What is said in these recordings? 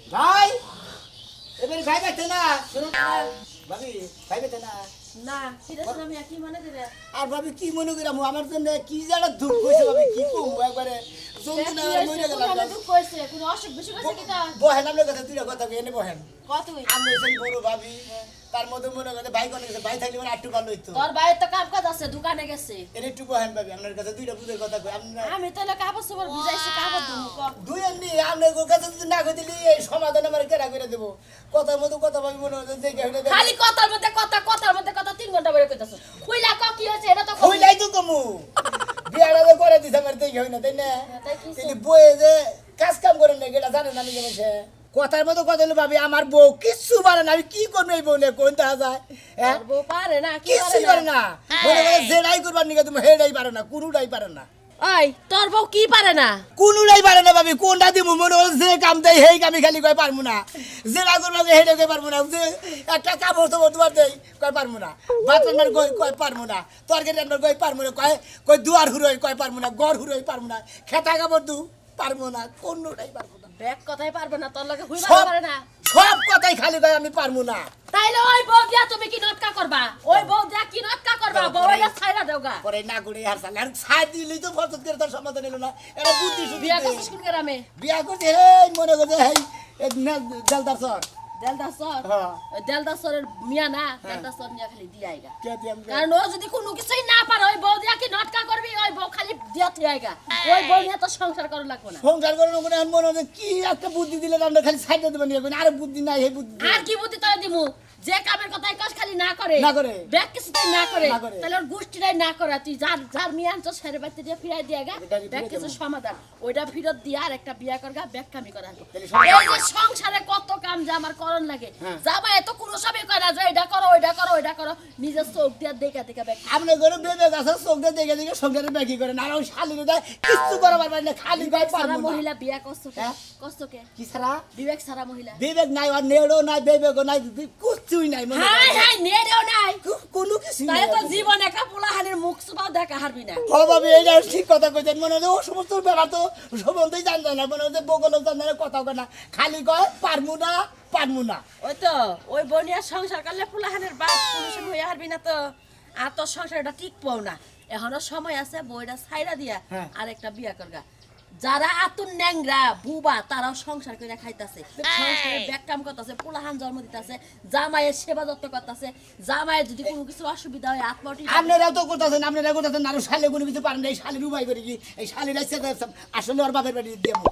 ভাই এবারে ভাই দেখতে না শুনুন না ভাবি ভাই দেখতে না না সিরিয়াস আমি কি মনে করে আর ভাবি কি মনে করিলাম আমার জন্য কি জানা দুঃখ হয়েছে ভাবি কি কম একবারে জন্তু না মরে গেলাম কোনো দুঃখ হইছে কোনো অসুখ বিসুখ হইছে কি তা বহেন আপনার কথা তুই কথা এনে বহেন কতই আমি এসে বড় ভাবি তার মধ্যে মনে করে ভাই কোনে গেছে ভাই থাকলে মানে আটটু ভালো হইতো তোর ভাইয়ের তো কাম কাজ আছে দোকানে গেছে এনে একটু বহেন ভাবি আপনার কাছে দুইটা বুঝের কথা কই আপনার আমি তাহলে কাপড় চোপড় বুঝাইছি কাপড় দুমু ক দুই এমনি আপনার কাছে যদি না কই দিলি এই সমাধান আমার কেরা করে দেব কথার মতো কথা ভাবি মনে হচ্ছে দেখে হইলে খালি কথার মধ্যে কথা 3 ঘন্টা বলে কইতাছ কইলা ক কি হইছে এটা তো কইলাই তো কমু বিয়াটা করে দিছ আমার দেখে হই না তাই না তাই কি তিনি বয়ে যে কাজ কাম করেন না এটা জানেন আমি কেমন কথার মতো কথা হলো ভাবি আমার বউ কিচ্ছু পারে না আমি কি করবো এই বউ নিয়ে কোন দেখা যায় হ্যাঁ বউ পারে না কি কিচ্ছু পারে না মনে করে যেটাই করবার নিকে তুমি হেডাই পারে না কোনোটাই পারে না ওই তোর বউ কি পারে না কোনোটাই পারে না ভাবি কোনটা দিব মনে হয় যে কাম দেয় সেই কামি খালি কয় পারবো না যেটা করবো হেডে কয় পারবো না যে একটা কাপড় চোপড় তোমার দেয় কয় পারবো না ভাত রান্নার কয় পারবো না তরকারি রান্নার কয় পারবো না কয় দুয়ার হুরোই কয় পারবো না গড় হুরোই পারবো না খেতা কাপড় দু পারবো না কোনোটাই পারবো না ব্যাগ কথাই পারবে না তোর লগে হইবা সব পারে না সব কথাই খালি কয় আমি পারবো না তাইলে ওই বউ দিয়া তুমি কি নটকা করবা ওই বউ দিয়া কি নটকা করবা বউটা ছাইরা দেওগা পরে না করে আর সালে আর ছাই দিলেই তো ফসল করে তার সমাধান এলো না এটা বুদ্ধি শুদ্ধি বিয়া করছিস কোন গ্রামে বিয়া করছে হেই মনে করছে হেই জলদার সর দেলদাসর হ্যাঁ দেলদাসরের মিয়া না দেলদাসর মিয়া খালি দিয়াইগা কে দিয়াম কারণ ও যদি কোনো কিছুই না পারে ওই বউ দিয়া কি নটকা করবি ওই বউ খালি দিয়া থিয়াইগা ওই বউ নিয়ে তো সংসার করা লাগবে না সংসার করে মনে হয় মনে হচ্ছে কি একটা বুদ্ধি দিলে আমরা খালি সাইডে দেবেন আরে বুদ্ধি নাই এই বুদ্ধি আর কি বুদ্ধি তোরা দিমু যে কামের কথাই কস খালি না করে না করে। ব্যাগ কিছুতেই না করে না করে। তাহলে ওর গোষ্ঠীটাই না করে তুই যার মিয়া আনছো সেরে বাড়িতে দিয়ে ফিরাই দিয়াগা এটা কি ব্যাগ ফিরে কিছু দেবো? সমাধান ওইটা ফিরত দিয়া আর একটা বিয়া করগা ব্যাগ কামি করা তাহলে এই যে সংসারে কত কাম যে আমার করণ লাগে হ্যাঁ। জামা এত কোনো সবই করে না যে এটা করো ওইটা করো ওইটা করো নিজের চোখ দিয়া দেখা দেখা ব্যাগ আপনি করে বেবে গাছে চোখে দেখে দেখে সংসারে ব্যাকি করেন আর ওই শালির দেয় কিচ্ছু করাবার পারি না খালি গায়ে সারা পারবো না মহিলা বিয়া করছো কে হ্যাঁ? করছো কে কি ছাড়া বিবেক সারা মহিলা বিবেক নাই আর নেড়ো নাই বিবেকও নাই কিচ্ছুই নাই মনে হাই হয়। হাই নেরেও নাই কোনো কিছু নাই তাই তো জীবন একা পোলাহানের মুখ সুপাও দেখা হারবি না ও ভাবি এইটা ঠিক কথা কইছেন মনে হয় ও সমস্ত ব্যাপার তো সম্বন্ধেই জানতে না মনে হচ্ছে বগলও জানতে না কথা কয় না খালি কয় পারমু না ওই তো ওই বনিয়া সংসার করলে পোলাহানের বাপ পুরুষ হয়ে হারবি না তো আর তোর সংসারটা ঠিক পাও না এখনো সময় আছে বইটা ছাইরা দিয়া হ্যাঁ। আর একটা বিয়া করগা যারা আতুন ন্যাংরা বুবা তারাও সংসার করে খাইতাছে সংসারে ব্যাগ কাম করতেছে পোলাহান জন্ম দিতেছে জামাইয়ের সেবা যত্ন করতেছে জামাইয়ের যদি কোনো কিছু অসুবিধা হয় আত্মটি আপনারাও তো করতেছেন আরো শালে কোনো কিছু পারেন না এই শালির উপায় করে কি এই শালির আসলে ওর বাপের বাড়ি দেবো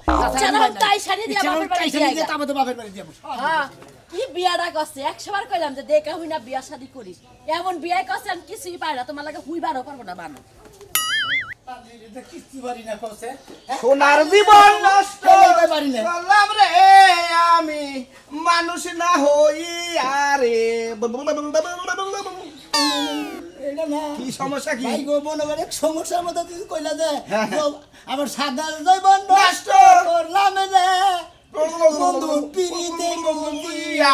তাই শাড়ি দিয়া বাপের বাড়ি দিয়া গা। তারপর তো বাপের বাড়ি দেবো হ্যাঁ, কি বিয়াটা করছে 100 বার কইলাম যে দেখা হই না বিয়া শাদি করিস এমন বিয়ে করছে আমি কিছুই পাই না তোমার লাগে হুইবারও পারবো না বানো কিচ্ছু পারি না কছে সোনার জীবন নষ্ট পারি না করলাম রে আমি মানুষ না হই আরে এটা না কি সমস্যা কি ভাই গো মনে করে সমস্যার মধ্যে তুই কইলা যে হ্যাঁ, হ্যাঁ। আমার সাদা জৈবন নষ্ট করলাম যে বন্ধু পিড়িতে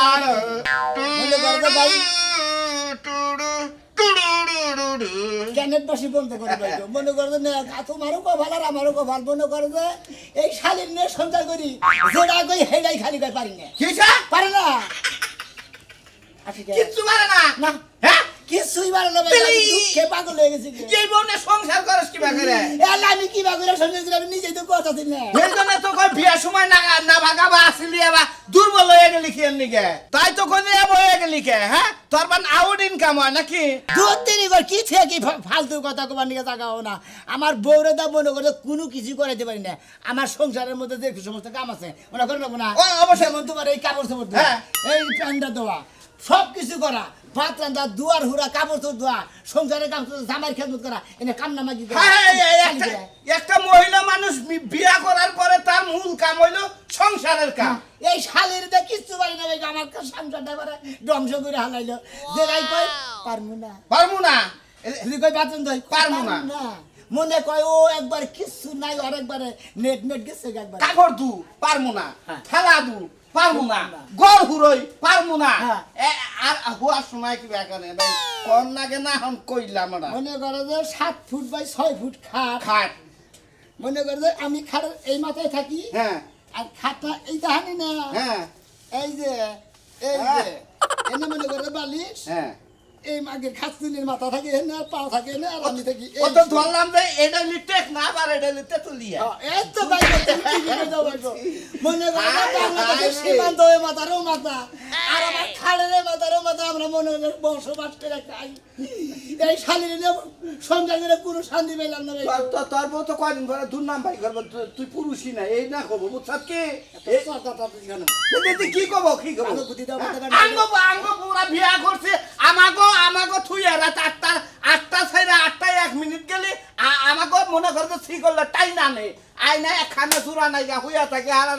আর মনে করবে ভাই ক্যানেট বাসি বন্ধ করে ভাই গো। মনে করবে না তোমারও কভাল আর আমারও কভাল মনে করে যে এই শালীর নিয়ে সঞ্চার করি যেটা কই হেডাই খালি কই পারি না কিসা পারে না আসি কে? কিচ্ছু পারে না না হ্যাঁ কিছুই পারে না ভাই তাহলে আমি দুঃখে পাগল হয়ে গেছি গে। এই বউনে সংসার করস কি বাগরে এলা আমি কি বাগুরা সঞ্চার করি আমি নিজেই তো কথা দিই না এর জন্য তো কই বিয়ার সময় না না ভাগাবা আসলি আবার দুর্বল হয়ে গেলি কি এর নিকে তাই তো কই এ হয়ে গেলি কে হ্যাঁ তোর বান আউট ইনকাম হয় নাকি দুধ তিরি করে কি থেকে কি ফালতু কথা কবার নিকে জাগাও না আমার বউরে দা মনে করে কোনো কিছু করাইতে পারি না আমার সংসারের মধ্যে যে সমস্ত কাম আছে ওরা করে নেবো না ও, অবশ্যই। যেমন তোমার এই কাপড় চোপড় ধোয়া, হ্যাঁ। এই প্যান্ডা দেওয়া সব কিছু করা ভাত রান্ধা দুয়ার হুরা কাপড় চোপড় ধোয়া সংসারের কাম জামাই খেদমত করা এনে কান্না মাগি করা একটা মহিলা মানুষ বিয়া করার পরে তার মূল কাম হইলো সংসারের কাম এই শালের দা কিচ্ছু পারি না ভাই আমার সংসারটা করে ধ্বংস করে হালাইলো যে রাই কই পারমু না পারবো না যদি কই বাতন দই পারবো না। মনে কয় ও একবার কিচ্ছু নাই আর একবারে নেট গেছে একবার কাপড় দু পারবো না হ্যাঁ। খেলা দু পারবো না না। গড় হুরই পারবো না হ্যাঁ। আর হুয়ার সময় কি ব্যাকানে ভাই কোন নাগে না হন কইলাম না মনে করে যে 7 ফুট বাই 6 ফুট খাট খাট মনে করে যে আমি খাটের এই মাথায় থাকি হ্যাঁ আর খাটটা এই জানি না হ্যাঁ এই যে হ্যাঁ। এনে মনে করে বালিশ হ্যাঁ এই মাগের খাসুলির মাথা থাকে না পা থাকে না আর আমি থাকি ও তো ধরলাম যে এটা লিটেক না আবার এটা লিটে তুলিয়া এই তো ভাই মনে করে বাংলাদেশের সীমান্ত হয়ে মাথারও মাথা আর আমার খালের মাথারও মাথা আমরা মনে হয় বসবাস করে খাই এই শালির সংসার করে কোনো শান্তি পেলাম না ভাই তোর বউ তো কয়দিন পরে দুর্নাম ভাই করবো তুই পুরুষই না এই না করবো বুঝছাস কি কি করবো কি করবো আঙ্গ পুরা বিয়া করছে আমাগো থুই রাত 8টা ছাইরা 8টায় 1 মিনিট গেলে আমাগো মনে করতে ঠিক করলে টাই না নেই আই না একখানা চূড়া নাই গা হইয়া থাকে আর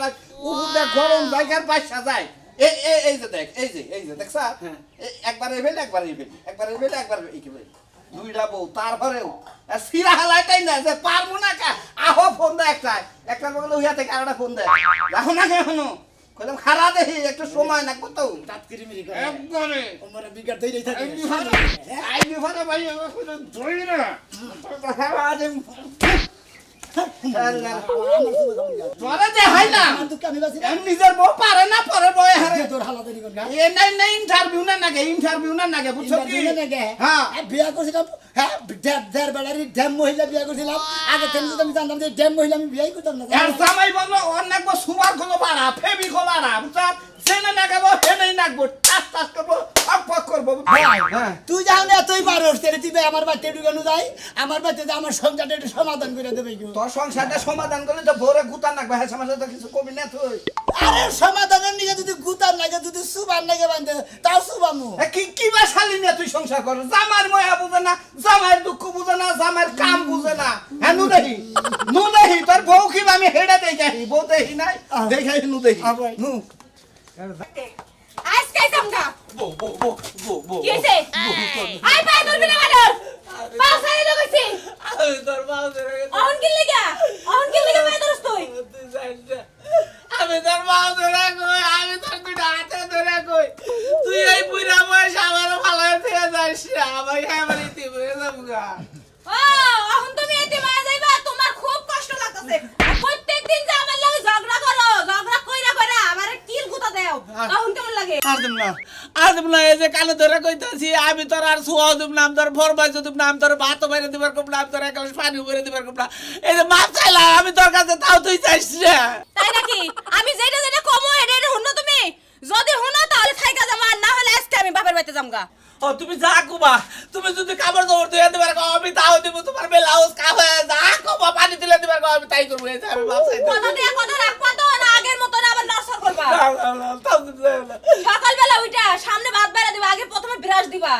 উপরে গরম জায়গার বাসা যায় এই যে দেখ এই যে দেখছ একবার এবেল একবার এই কি ভাই দুইটা বউ তারপরেও সিরা হালাইটাই না যে পারবো না কা আহো ফোন দেয় একটা বলে হইয়া থেকে আরেকটা ফোন দেয় রাখো না কেন কইলাম খারা দেহি একটু সময় না কত তাৎকিরি মিরি করে একবারে ওমরে বিগার দেই থাকে আই বিফারে ভাই আমার কইলো ধরি না খারা দে তোরা দে হাইলা আমার তো কামি বাসি এম নিজের বউ পারে না পরে বয় হারে তোর হালা দেরি কর এ নাই ইন্টারভিউ না নাগে বুঝছো কি হ্যাঁ বিয়া করছিলাম হ্যাঁ দেড় বেলারি ড্যাম মহিলা বিয়া করছিলাম আগে থেকে তো আমি জানতাম যে ড্যাম মহিলা আমি বিয়াই করতাম না এর জামাই বললো অনেক সুবার গুলো বাড়া ফেবি খোলারা বুঝছো সেনে নাগাবো হেনেই নাগবো টাস করবো ফক করবো হ্যাঁ তুই যাও না তুই পারোস তেরে তুই আমার বাড়িতে ঢুকানো যাই আমার বাড়িতে যে আমার সংসারটা একটু সমাধান করে দেবে কেউ তোর সংসারটা সমাধান করলে তো ভোরে গুতা নাকবে হ্যাঁ সমাজে তো কিছু কমি না তুই আরে সমাধানের নিকে যদি গুতার লাগে যদি সুবান লাগে বান্ধে তাও সুবামু কি বা শালি নিয়ে তুই সংসার কর জামার ময়া বুঝে না জামার দুঃখ বুঝে না জামার কাম বুঝে না হ্যাঁ নু দেহি তোর বউ কি আমি হেডে দেখাই বউ দেহি নাই দেখাই নু দেহি নু আজকে সামগা বউ কি হইছে আই পাই ধরবি না মাদর পাছাই লগেছি আমি তোর মাও ধরে গেছি। অহন কি লাগা পাই ধরস তুই তুই জানিস না। আমি তোর মাও ধরে কই আমি তোর দুইটা হাতে ধরে কই তুই এই বুড়া বয়স আমারও ভালো থেকে যাইস না আমাকে আমার ইতি বুঝে যাবগা ও অহন তুমি এতে মায়া যাইবা তোমার খুব কষ্ট লাগতেছে প্রত্যেকদিন যে আমার লাগে ঝগড়া কইরা আমারে কিল গুতা দাও অহন কেমন লাগে আদম না এই যে কানে ধরে কইতাছি আমি তোর আর সুয়াও দিব নাম তোর ফরমাই দিব নাম তোর ভাত বাইরে দিবার কম নাম তোর এক গ্লাস পানি ভরে দিবার কম না এই যে মাছ চাইলা আমি তোর কাছে তাও তুই চাইছ না তাই নাকি আমি যেটা কমো এটা হুনো তুমি যদি হুনো তাহলে থাইকা যাবা না হলে আজকে আমি বাপের বাড়িতে যামগা ও তুমি যা কুবা তুমি যদি কাপড় জোর দিয়ে দিবার কও আমি তাও দিব তোমার ব্লাউজ কাপড় যা কুবা পানি দিলে দিবার কও আমি তাই করব এই যে আমি মাছ চাইতে কথা দিয়ে কথা রাখবা তো না আগের মতো না আবার নরসর করবা তাও দিতে না সকালবেলা উইটা সামনে ভাত বাইরা দিবা আগে প্রথমে ব্রাশ দিবা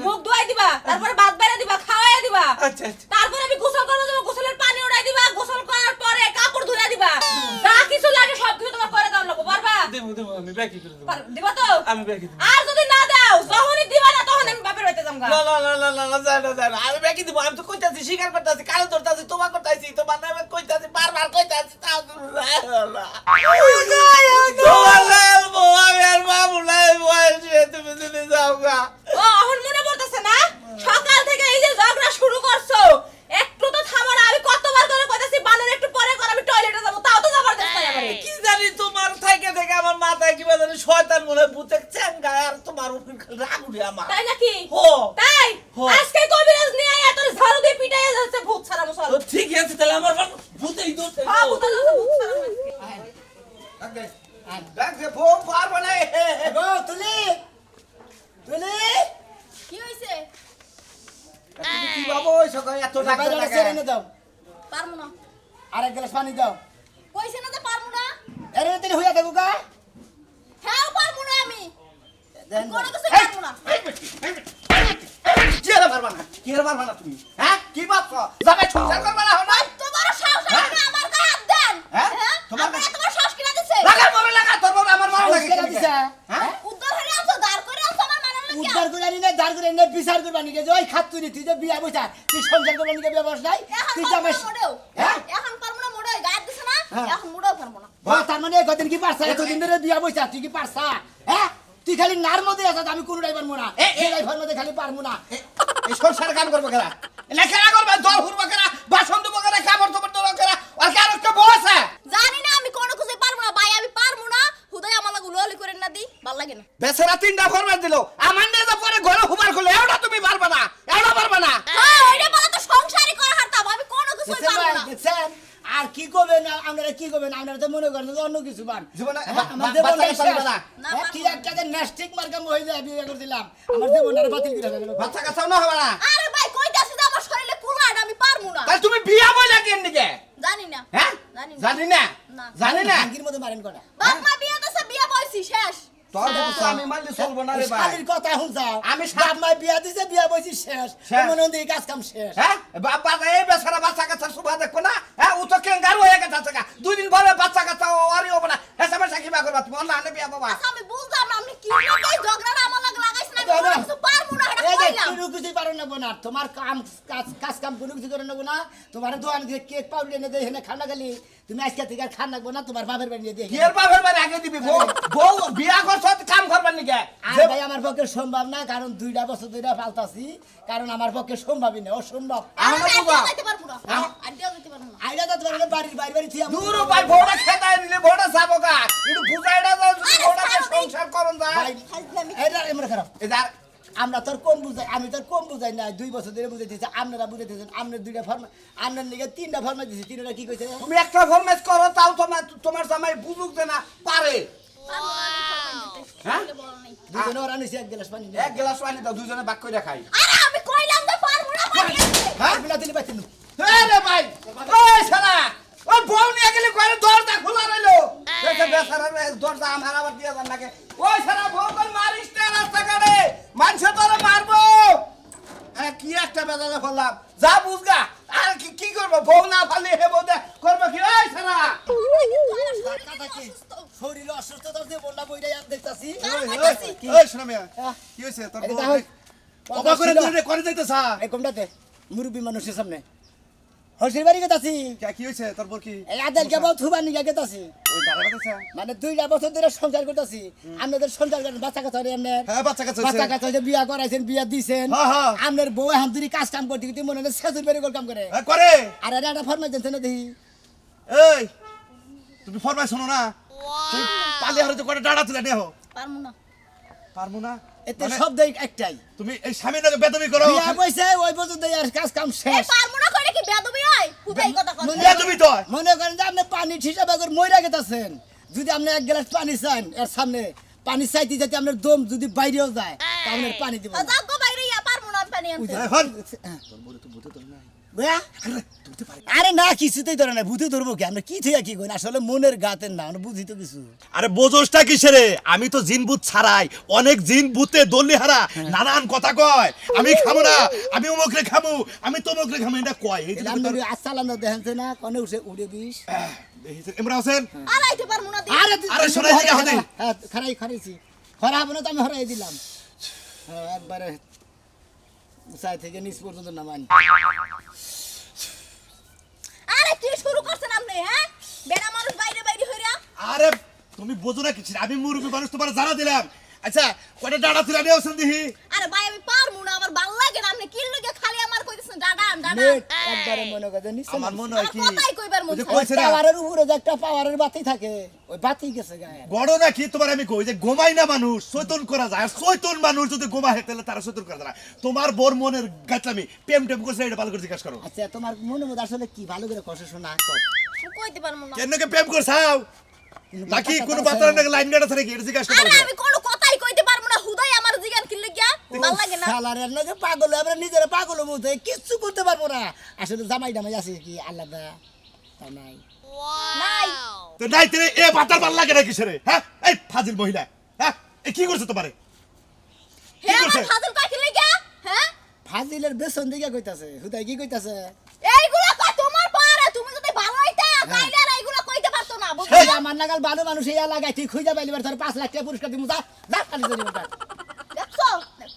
মুখ ধোয়াই দিবা তারপরে ভাত বাইরা দিবা খাওয়াই দিবা আচ্ছা আচ্ছা তারপরে আমি গোসল করব যাব গোসলের পানি উড়াই দিবা গোসল করার পরে কাপড় ধুইয়া দিবা যা কিছু লাগে সব কিছু তোমার করে দাও লাগবে পারবা দেব আমি বাকি করে দেব দিবা তো আমি বাকি দেব আর যদি না দাও যখনই দিবা না তখন আমি বাপের বাড়িতে যামগা না জানা আমি বাকি দিব আমি তো কইতাছি স্বীকার করতাছি কারণ ধরতাছি তোমার করতাছি তোমার নামে কইতাছি বারবার কইতাছি তাও তুমি তুমি যদি যাও গা ও এখন মনে পড়তেছে না সকাল থেকে এই যে ঝগড়া শুরু করছো একটু তো থামো না আমি কতবার করে কইতাছি বানর একটু পরে কর আমি টয়লেটে যাব তাও তো যাবার চেষ্টা করে কি জানি তোমার থেকে থেকে আমার মাথায় কি জানি শয়তান মনে ভূতে চেঙ্গা আর তোমার উপর রাগ উঠে আমার তাই নাকি হো তাই হো। আজকে কবিরাজ নিয়ে আয়া তোর ঝাড়ু দিয়ে পিটাইয়া যাচ্ছে ভূত ছাড়া মুসল তো ঠিক আছে তাহলে আমার ভূতেই ধরতে হ্যাঁ ভূত যাচ্ছে ভূত ছাড়া দেখে বউ পারবো না গো তুলি কি হইছে কি বাবু ওই সকাল এত ডাক্তার বাইরে লাগে ছেড়ে এনে দাও পারমু না আর এক গ্লাস পানি দাও কইছে না যে পারমু না এরে তেলে হইয়া থাকো গা হ্যাঁ পারমু না আমি দেন কোনো কিছু পারমু না কি এর পারবা না তুমি হ্যাঁ কি ভাবছো যাবে সংসার করবা না হলো তোমার সাহস আছে আমার গায়ে হাত দেন হ্যাঁ? তোমার তোমার সাহস কিনা দিছে লাগা তোর বউ আমার মনে লাগে কেন দিছা হ্যাঁ উদ্ধার হয়ে আছো দাঁড় করে আছো আমার মানে লাগে উদ্ধার করে আনি না দাঁড় করে এনে বিচার করবা নিকে যে ওই খাতুনি তুই যে বিয়া বইছা তুই সংসার করবা নিকে বিয়া বস নাই তুই যে আমার হ্যাঁ এখন পারমু না মোড়ে গায়ে দিছে না হ্যাঁ। এখন মোড়েও পারমু না তার মানে কদিন কি পারছা এতদিন ধরে বিয়া বইছা তুই কি পারছা হ্যাঁ তুই খালি নার মধ্যে আছিস আমি কোনটাই পারবো না এই লাইফের মধ্যে খালি পারবো না এই সংসার কাম করবো কেনা এনে খেলা করবে দল হুরবো কেনা বাসন দেবো কেনা কাপড় তোপড় দেবো কেনা আর কার একটা বউ আছে জানি না আমি কোনো কিছু পারবো না ভাল লাগে না বেচারা 3টা ফরমাস দিল আমার নিয়ে যা পরে ঘরে হুবার করলে এওটা তুমি পারবে না এওটা পারবে না হ্যাঁ ওইটা বলা তো সংসারই করা হারতাম আমি কোনো কিছুই দেখছেন পারবো ভাই, না দেখছেন? আর কি করবেন আপনারা কি করবেন আপনারা তো মনে করেন যে অন্য কিছু বান জীবনে আমার জীবনটা বাচ্চা পারবে না না, কি একটা যে নেস্টিক মার্কা মহিলা বিয়ে করে দিলাম আমার জীবনটা বাতিল করে দিল বাচ্চা কাচ্চাও না হবে না আরে ভাই কইতাছি যে আমার শরীরে কুলাট আমি পারবো না তাহলে তুমি বিয়া বইলা কেন দিকে জানি না হ্যাঁ জানি না। জানি না না। জানি না ভাঙ্গির মধ্যে মারেন কটা বাপ মা বিয়ে দিছে বিয়ে বইছি শেষ তোর তো আমি মানলে চলবো না রে ভাই শালির কথা শুনছাও আমি বাপ মা বিয়া দিছে বিয়া বইছি শেষ শেষ। মনে হয় কাজ কাম শেষ হ্যাঁ বাবা এই বেচারা বাচ্চা কাচ্চা সুবা দেখো না হ্যাঁ ও তো কেঙ্গার হয়ে গেছে গা 2 দিন পরে বাচ্চা কাচ্চা ওয়ারি হবে না এসএমএস কিবা করবা তুমি অন্য আনে বিয়া বাবা আচ্ছা আমি বুঝলাম না আপনি কি লাগে ঝগড়া আমার লাগে লাগাইছেন আমি কোনো কিছু পারবো না এটা এই যে কইলাম কোনো কিছুই পারো না বোনা তোমার কাজ কাম কোনো কিছু করে নেবো না তোমার দোকান দিয়ে কেক পাউডার এনে দেয় এখানে খানা খালি তুমি আজকে থেকে আর খান রাখবো না তোমার বাপের বাড়ি নিয়ে দিয়ে কি এর বাপের বাড়ি আগে দিবি বউ বিয়া করছ কাম করবার নি কে আর ভাই আমার পক্ষে সম্ভব না কারণ 2টা বছর ধরে পালতাছি কারণ আমার পক্ষে সম্ভবই না অসম্ভব আমার আমি বাবা যেতে পারবো না আর যেতে পারবো না আইডা তো তোমার বাড়ির বাড়ি বাড়ি থিয়া দূর ভাই বউটা খেতায় নিলে বউটা যাবো গা একটু বুঝাইডা দাও যদি বউটাকে সংসার করন যায় ভাই এটা এমন খারাপ এদার আমরা তোর কম বুঝাই আমি তোর কম বুঝাই না 2 বছর ধরে বুঝাই দিয়েছি আপনারা বুঝাই দিয়েছেন আপনার 2টা ফর্ম আপনার লিগে 3টা ফর্ম দিয়েছি 3টা কি কইছে তুমি একটা ফরমেস করো তাও তোমার জামাই বুঝুক যে না পারে হ্যাঁ দুজনে ওরা নিছে এক গ্লাস পানি নিয়ে। এক গ্লাস পানি দাও দুজনে ভাগ করে খাই আরে আমি কইলাম যে পারবো না পারি হ্যাঁ বিনা দিলে পাইতেন রে ভাই ওই শালা ওই বউ নিয়ে গেলে ঘরে দরজা খোলা রইলো দেখে বেচারা দরজা আমার আবার দিয়ে যান নাকি ওই শালা বউ কোন মারিস না রাস্তা কাটে মানুষ তোরে মারবো কি একটা বেজালে ফেললাম যা বুঝগা আর কি করবো বউ না ফালি হে বউ করবো কি ওই শালা শরীর অসুস্থতার যে বন্যা বইটা আর দেখতাছি ওই শোনা মিয়া কি হইছে তোর এটা বউ হয়। অবাক করে তুই করে যাইতেছা এই কমটাতে মুরব্বী মানুষের সামনে হসির বাড়ি গেতাছি কি হইছে তোর বউ কি এই আদেল কে বউ থুবা নিয়ে গেতাছি ওই দাঁড়া গেছে মানে 2টা বছর ধরে সংসার করতেছি আপনাদের সংসার করেন বাচ্চা কাচ্চা হরে এমনি হ্যাঁ বাচ্চা কাচ্চা বাচ্চা হইছে কাচ্চা যে বিয়া করাইছেন বিয়া দিছেন হ্যাঁ, হ্যাঁ। আপনার বউ এখন দুরি কাজ কাম করতে করতে মনে হয় শেষের বাড়ি কাম করে হ্যাঁ করে আর এটা একটা ফরমাইশ দিচ্ছেন না দেখি এই তুমি ফরমাই শোনো না তুই পালি হারে তো করে ডাড়া তুলে নেহ পারবো না পারমু না এতে মানে শব্দ একটাই তুমি এই স্বামীর নাকি বেদবি করো বিয়া কইছে ওই পর্যন্ত আর কাজ কাম এই শেষ পারবো না করে কি বেদবি হয় খুদাই কথা কথা বেদবি তো মনে করেন যে আপনি পানি ঠিসাবে করে মইরা গেতাছেন যদি আপনি এক গ্লাস পানি চান এর সামনে পানি চাইতে চাইতে আপনার দম যদি বাইরেও যায় তাহলে পানি দিব না। যাও গো বাইরে ইয়া পারবো না আমি পানি আনতে হন বুয়া? আরে না কিছুতেই ধরে না ভূতে ধরবো কি আমরা কি থেকে কি করি আসলে মনের গাতের না আমরা বুঝি তো কিছু আরে বোঝোসটা কিসে রে আমি তো জিন ভূত ছাড়াই অনেক জিন ভূতে দল্লি হারা নানান কথা কয় আমি খাবো না আমি অমুকরে খাবো আমি তমুকরে খাবো এটা কয় এই জন্য তো আসসালাম দেখেন না কনে উঠে উড়ে দিস দেখিছেন ইমরান হোসেন আর আইতে পারবো না দি আরে শোনাই দিকে হাতে। হ্যাঁ খারাইছি খরা হবে না তো আমি হরাই দিলাম হ্যাঁ, একবারে উঁচাই থেকে নিচ পর্যন্ত নামানি আরে কি শুরু করছেন আপনি হ্যাঁ বেড়া মানুষ বাইরে বাইরে হইরা আরে তুমি বোঝো না কিছু আমি মুরব্বী মানুষ তোমার জানা দিলাম আচ্ছা কয়টা ডাড়া তুলে নিয়ে হোসেন দেখি আরে ভাই আমি পারবো না আমার ভালো লাগে না আপনি কি লাগে খালি আমার কইতেছেন দাদান দাদান নেট একবারে মনে করে নিচে আমার মনে হয় কি কথাই কইবার মন ওই যে চায়। কইছে না পাওয়ারের উপরে যে একটা পাওয়ারের বাতি থাকে ওই বাতি গেছে গায়ে গড় নাকি তোমার আমি কই যে ঘুমাই না মানুষ চৈতন করা যায় আর চৈতন মানুষ যদি ঘুমা হয় তাহলে তারা চৈতন করা যায় না। তোমার বোর মনের গাছলামি প্রেম টেম করছে এটা ভালো করে জিজ্ঞাসা করো আচ্ছা তোমার মনে মধ্যে আসলে কি ভালো করে কষ্ট শোনা কর আমি কইতে পারবো না কেন প্রেম করছাও নাকি কোনো বাতার নাকি লাইন গাড়া থাকে এটা জিজ্ঞাসা আরে করো আমি কোনো কথাই কইতে পারবো না হুদাই আমার জিগান কি লাগিয়া ভালো লাগে না শালারের নাকি পাগল আমরা নিজেরা পাগল মধ্যে কিচ্ছু করতে পারবো না আসলে জামাই জামাই আছে কি আলাদা তা নাই নাই তো নাই তেরে এ বাতার ভাল লাগে না কিসেরে হ্যাঁ এই ফাজিল মহিলা হ্যাঁ এ কি করছে তোমারে হে আমার করছে? ফাজিল কাকি লাগিয়া হ্যাঁ ফাজিলের বেসন দিকে কইতাছে হুদাই কি কইতাছে এইগুলা কই তোমার পারে তুমি যদি ভালো হইতা তাইলে আর এইগুলা কইতে পারতো না এই বুঝছো আমার নাগাল ভালো মানুষ এই এলাকায় তুই খুঁজে পাইলিবার তোর 5 লাখ টাকা পুরস্কার দিমু যা যা কালি ধরি ওটা দেখছো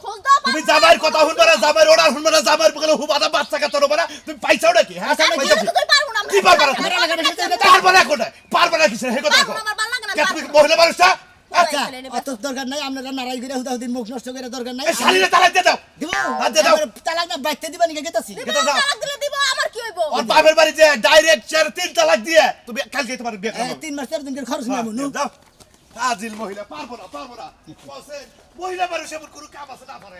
খোঁজ দাও তুমি জামাইয়ের কথা শুনবে না জামাইয়ের অর্ডার শুনবে না জামাইয়ের বলে হুবাদা বাচ্চা কা তোর না তুমি পাইছাও নাকি হ্যাঁ আচ্ছা, পাইছাও আমি কি? তো পারবো না কি পারবা না আমার এলাকাটা সেটা এটা পারবা না কোটা পারবা না কিসের হে কথা পারবো কও না, আমার ভালো লাগে না, কে তুমি পারবো না। মহিলা মানুষটা আচ্ছা অত দরকার নাই আপনারা নারাই করে হুদাহুদিন মুখ নষ্ট করে দরকার নাই এই শালিরে তালাক দিয়ে দাও দিব হাত দিয়ে দাও তালাক না বাইতে দিবা নিকে গেতাছি দিব, এটা যাও। তালাক দিলে দিব আমার কি হইব ওর বাপের বাড়ি যে ডাইরেক্ট 4 3 তালাক দিয়ে তুমি কালকে তোমার বিয়ে করো 3 মাস 4 দিনের খরচ হ্যাঁ, নেবো নু যাও ফাজিল মহিলা পারবো না বলছে মহিলা মানুষ এমন কোনো কাম আছে না পারে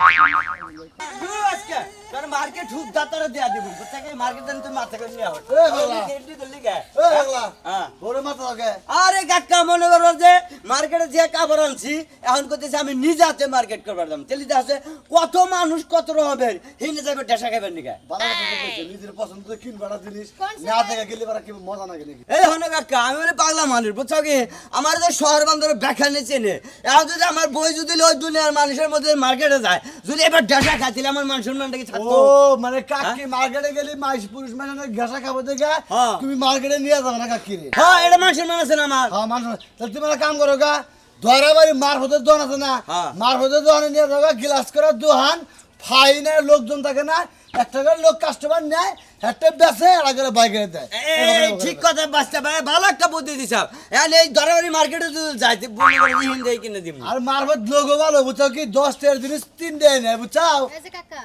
আজকে তোর মার্কেট হুক দাতারে দেয়া দিব বুঝছাকে মার্কেট দেন তুই মাথা করে নিয়া হল এ বাবা। গেটটি করলি কে এ বাবা হ্যাঁ বড় মাথা লাগে আরে কাকা মনে করো যে মার্কেটে যে কাপড় আনছি এখন কইতেছে আমি নিজে হাতে মার্কেট করবার দাম তেলিতে আছে কত মানুষ কত রকমের হিনে যাবে ডেসা খাইবেন নিকা বাবা কথা কইছে নিজের পছন্দ কিনবাটা জিনিস না থেকে গেলে বারা কি মজা না গেলে এই হনে কাকা আমি বলে পাগলা মানুষ বুঝছো কি আমার যে শহর বান্ধব ব্যাখ্যা চেনে এখন যদি আমার বই যদি ওই দুনিয়ার মানুষের মধ্যে মার্কেটে যায় যদি এবার ডেসা খাইছিলে আমার মান সম্মানটা কি ও থাকতো মানে কাকি মার্কেটে গেলি মাইস পুরুষ মানে ঘাসা খাবো দেখে হ্যাঁ। তুমি মার্কেটে নিয়ে যাবে না কাকি রে হ্যাঁ এটা মান সম্মান আছে না আমার হ্যাঁ মানুষ তাহলে তুমি একটা কাম করো গা ধরাবাড়ি মার হতে দোকান আছে না হ্যাঁ। মার হতে দোকানে নিয়ে যাবে গ্লাস করার দোকান ফাইনের লোকজন থাকে না একটা করে লোক কাস্টমার নেয় একটা বেচে আর আগে বাইকে দেয় এই ঠিক কথা বাস্তা ভাই ভালো একটা বুদ্ধি দিছাও এখন এই দরাবাড়ি মার্কেটে যদি যাইতে বলি করে ইহিন দেই কিনে দিম আর মারফত লোকও ভালো বুঝছো কি 10 জিনিস 3 দেয় না বুঝছাও এই যে কাকা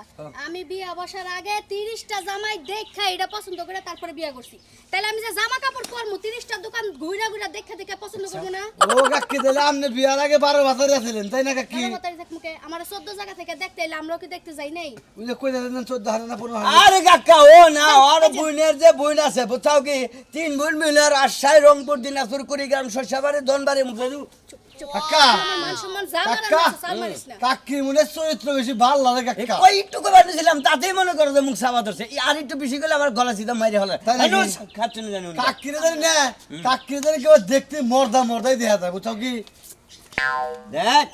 আমি বিয়া বসার আগে 30টা জামাই দেখা এটা পছন্দ করে তারপরে বিয়া করছি তাহলে আমি যে জামা কাপড় পরমু 30টা দোকান ঘুরা ঘুরা দেখা পছন্দ করব না ও কাকি দিলে আপনি বিয়ার আগে 12 বছর আছিলেন তাই না কাকি আমার মাথায় থাক মুখে আমার 14 জায়গা থেকে দেখতে এলে আমরাও কি দেখতে যাই নাই ওই যে কই দেন 14 না 15 আরে কাকা ও না আর বুইনের যে বুইন আছে বুঝছাও কি তিন বুইন মিলে রাজশাহী রংপুর দিনাজপুর কুড়িগ্রাম শস্যবাড়ি ধনবাড়ি মুখে কাকা আমার মান সম্মান যা মারা কাকা সাল মারিস না কাকির মনে চরিত্র বেশি ভালো লাগে কাকা ওই একটু করে দিয়েছিলাম তাতেই মনে করো যে মুখ সাবা ধরছে আর একটু বেশি করলে আমার গলা সিধা মাইরে হলে তাই নাকি? খাচ্ছেন জানুন কাকিরে জানি না কাকিরে জানি কেউ দেখতে মর্দাই দেখা যায় বুঝছো কি দেখ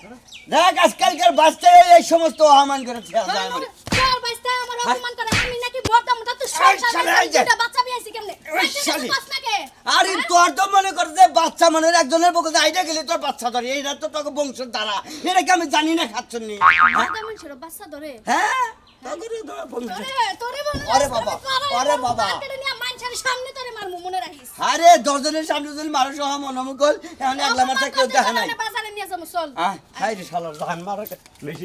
দেখ আজকালকার বাচ্চারা এই সমস্ত অপমান করে ছেড়ে যায় আমার। তোর বাইস্তা আমার অপমান করে আমি নাকি বড়দা মোটা তো সংসার শালা, এই যে। দুটা বাচ্চা বিয়াইছি কেমনে শালি। পাস নাকে আরে তোর তো মনে কর যে বাচ্চা মনের একজনের পক্ষে আইডা গেলে তোর বাচ্চা ধরে এইটা তো তোকে বংশের দ্বারা এটা কি আমি জানি না খাচ্ছ নি বড়দা মানুষের বাচ্চা ধরে হ্যাঁ তোকে তো বংশ তোরে বল আরে বাবা, আরে বাবা। মার্কেটে নিয়ে মানুষের সামনে তোরে মারমু মনে রাখিস আরে দশজনের সামনে যদি মানুষ হওয়া মনমুকল এখন একলা মারতে কেউ দেখে নাই বাজারে নিয়ে যাবো চল হাই রে শালা জান মারা বেশি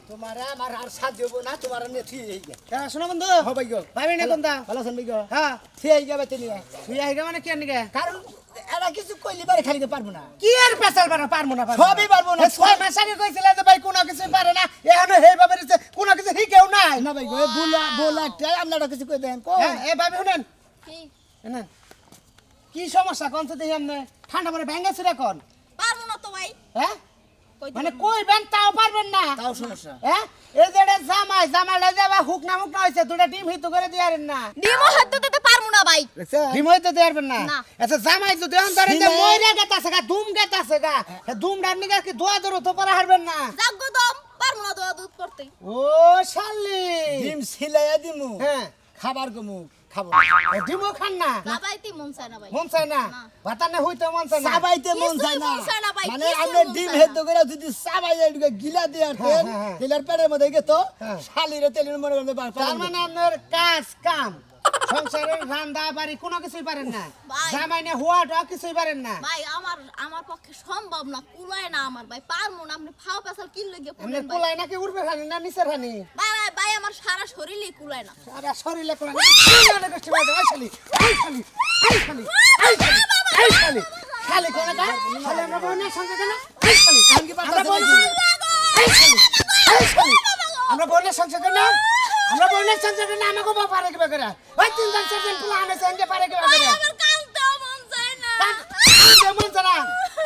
তোমারা আমার আর সাথ দেবো না তোমার নেথি এই গে হ্যাঁ শোনো বন্ধু হবে গো ভাবি না কোনটা ভালো আছেন গো হ্যাঁ সেই এই যাবে নিয়ে তুই আইগা মানে কি আনিগে কারণ এরা কিছু কইলি বারে খালিতে পারবো না কি আর পেছাল পারবো না সবই পারবো না। 6 মাস আগে কইছিলে যে ভাই কোনো কিছু পারে না এখনো হেই ভাবে রিছে কোনো কিছু শিখেও নাই না ভাই গো বুলা বুলা টাই আপনারা কিছু কই দেন কো হ্যাঁ এ ভাবি শুনেন কি শুনেন কি সমস্যা কোন তো দেখি আমনে ঠান্ডা পরে ভেঙ্গে ছিড়ে কোন পারমু না তো ভাই হ্যাঁ মানে কইবেন তাও পারবেন না তাও সমস্যা হ্যাঁ এই যে এটা জামাই লই যাবা হুক না হইছে দুটা ডিম হিত করে দিয়ারেন না ডিমো হাত দিতে পারমু না ভাই ডিম হইতে দিয়ারবেন না না। আচ্ছা জামাই যদি অন্তরে যে মইরা গেতাছে গা ধুম গেতাছে গা ধুম ডার নিগা কি দোয়া দরো তো পারা হারবেন না জাগ্গো দম পারমু না দোয়া দুধ করতে ও শালি ডিম সিলাইয়া দিমু হ্যাঁ খাবার কমু খাবো ডিমও খান না বাবাইতে মন চায় না ভাই মন চায় না ভাতানে হইতে মন চায় না সাবাইতে মন চায় না কিছুই মন চায় না ভাই, মানে কিছুই আমরা মন ডিম চায় হেদ্দ না। করে যদি সাবাই এদিকে গিলা দেয়ার হ্যাঁ, তেল হ্যাঁ, হ্যাঁ। তেলের পেটের মধ্যে গেতো হ্যাঁ। শালিরে তেলের মনে করতে তার মানে আপনার কাজ কাম সংসারের রান্না বাড়ি কোনো কিছুই পারেন না ভাই। জামাই না হুয়াটা কিছুই পারেন না ভাই আমার পক্ষে সম্ভব না কুলায় না আমার ভাই পারমু না আপনি ফাও পেছাল কিল লইগে আপনি পুলেন ভাই কুলাই নাকি উড়বে খানি না নিচের খানি ভাই আমার সারা শরীরই কুলায় না আরে শরীরে কুলাই না কুলাই না কষ্ট পাইছে ওই শালি ওই শালি ওই শালি ওই শালি ওই শালি শালি কোন কা শালি আমরা বোনের সঙ্গে কেন ওই শালি আমরা বোনের এই শালি এই শালি আমরা বোনের সঙ্গে কেন আমরা বোনের সঙ্গে কেন আমাকে বাবা পারে কি করে ওই তিনজন চারজন প্লান আছে এনকে পারে কি করে আমার কাঁদতেও মন চায় না যেমন জানা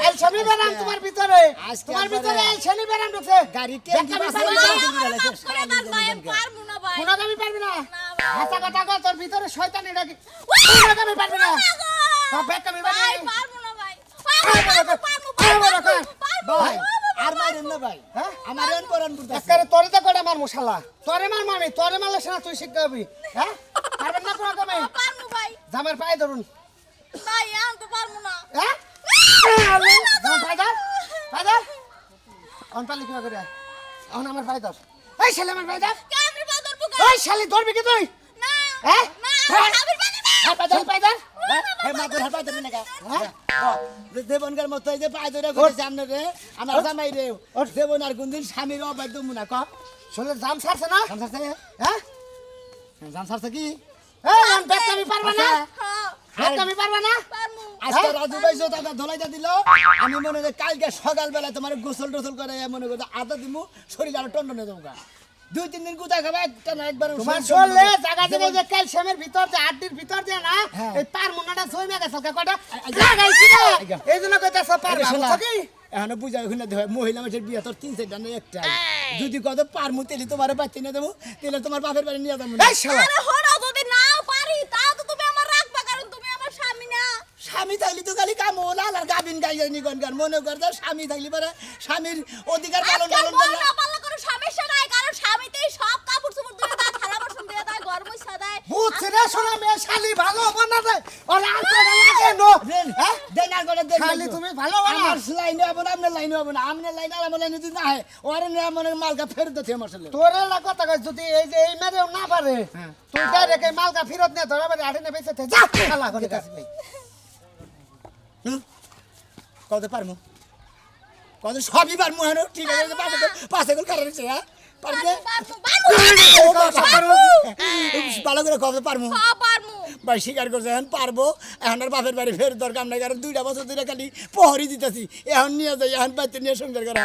এই শনি বেরাম তোমার ভিতরে আজকে তোমার একবারে- ভিতরে এই শনি বেরাম ঢুকছে গাড়ি দেখাবি টেঙ্গি পারবি বাসে না? পারমু না ভাই কোনো দামি পারবি না ভাই। হাসা কথা কর তোর ভিতরে শয়তানি ডাকি কোনো দামি পারবি না তো বেক আমি ভাই পারবি না পারমু না ভাই ভাই আর মারেন না ভাই হ্যাঁ? আমার এন করান বুঝতে একারে তোরে তো কটা মার মশালা তোরে মার মামি তোরে মারলে না তুই শিখতে হবি হ্যাঁ পারবেন না কোনো দামে পারমু ভাই জামার পায়ে ধরুন ভাই আমি তো পারমু না হ্যাঁ জামার পায়ে ধর পায়ে ধর অন পালি কিবা করে অন আমার পায়ে ধর এই শালি আমার পায়ে ধর কামরে বাদর বুকা ওই শালি ধরবি কি তুই না হ্যাঁ না হ্যাঁ? আমি পারি না হ্যাঁ, পায়ে ধর পায়ে ধর হে মাদুর হাত পাইতে না হ্যাঁ? দেবনকার মতো এই যে পায়ে ধরে করেছে আপনারে আমার জামাই রে দেবন আর কোনদিন স্বামীর অবাধ্য মুনা ক শোলে জাম ছাড়ছে না জান সারছে হ্যাঁ জান সারছে কি এই অন বেক আমি পারবা না হ্যাঁ বেক আমি পারবা না পারমু আজকে রাজু ভাই যত টাকা ধলাইটা দিল আমি মনে হয় কালকে সকালবেলা তোমার গোসল টোসল করে মনে করতে আদা দিমু শরীর আরো টন্ডনে দেবো 2-3 দিন কোথায় খাবে একটা না একবার তোমার চললে জায়গা থেকে যে ক্যালসিয়ামের ভিতর যে হাড্ডির ভিতর যে না হ্যাঁ। এই পার মুন্নাটা সইমে গেছে কয়টা লাগাইছি না এই জন্য কইতাছ পার বুঝছো কি এখন বুঝা ওখানে মহিলা মানুষের বিয়ে তোর 3-4টা না একটা যদি কত পারমু তেলি তোমার বাচ্চা নিয়ে দেবো তেলে তোমার বাপের বাড়ি নিয়ে যাবো এই শালা আরে হড়ো যদি নাও পারি তাও তো তুমি আমার রাখবা কারণ তুমি আমার স্বামী না স্বামী থাকলে তো খালি কাম হলো আর গাবিন গাই নিগন গান মনে করতো স্বামী থাকলে পরে স্বামীর অধিকার পালন আজকাল পালন বউ করলে না পালন কোনো সমস্যা নাই কারণ স্বামীতেই সব কাপড় চোপড় ধুয়ে দেয় থালা বাসন দিয়ে দেয় ঘর মুছা দেয় বুঝছি রে শোনা মেয়ে শালি ভালো বানা দেয় ওরা আর কয়টা লাগে নো হ্যাঁ দেন আর করে দেন শালি তুমি ভালো বানা আমার লাইনে হবো না আপনার লাইনে হবো না আপনার লাইনে আর আমার লাইনে যদি না হয় ওরে না মনে মালকা ফেরত দিতে আমার ছেলে তোরে না কথা কই যদি এই যে এই মেরেও না পারে তুই ডাইরেক্ট এই মালকা ফেরত নিয়ে ধরা বাড়ি আড়ে বেঁচে থে যা শালা করে কাছে ভাই কত পারমু কত সবই পারমু হেন ঠিক আছে পাঁচে গোল কারণ হ্যাঁ পারবে ভালো করে কত পারমু ভাই স্বীকার করছে এখন পারবো এখন আর বাপের বাড়ি ফের দরকার নাই কারণ 2টা বছর ধরে খালি প্রহরী দিতেছি এখন নিয়ে যাই এখন বাড়িতে নিয়ে সংসার করা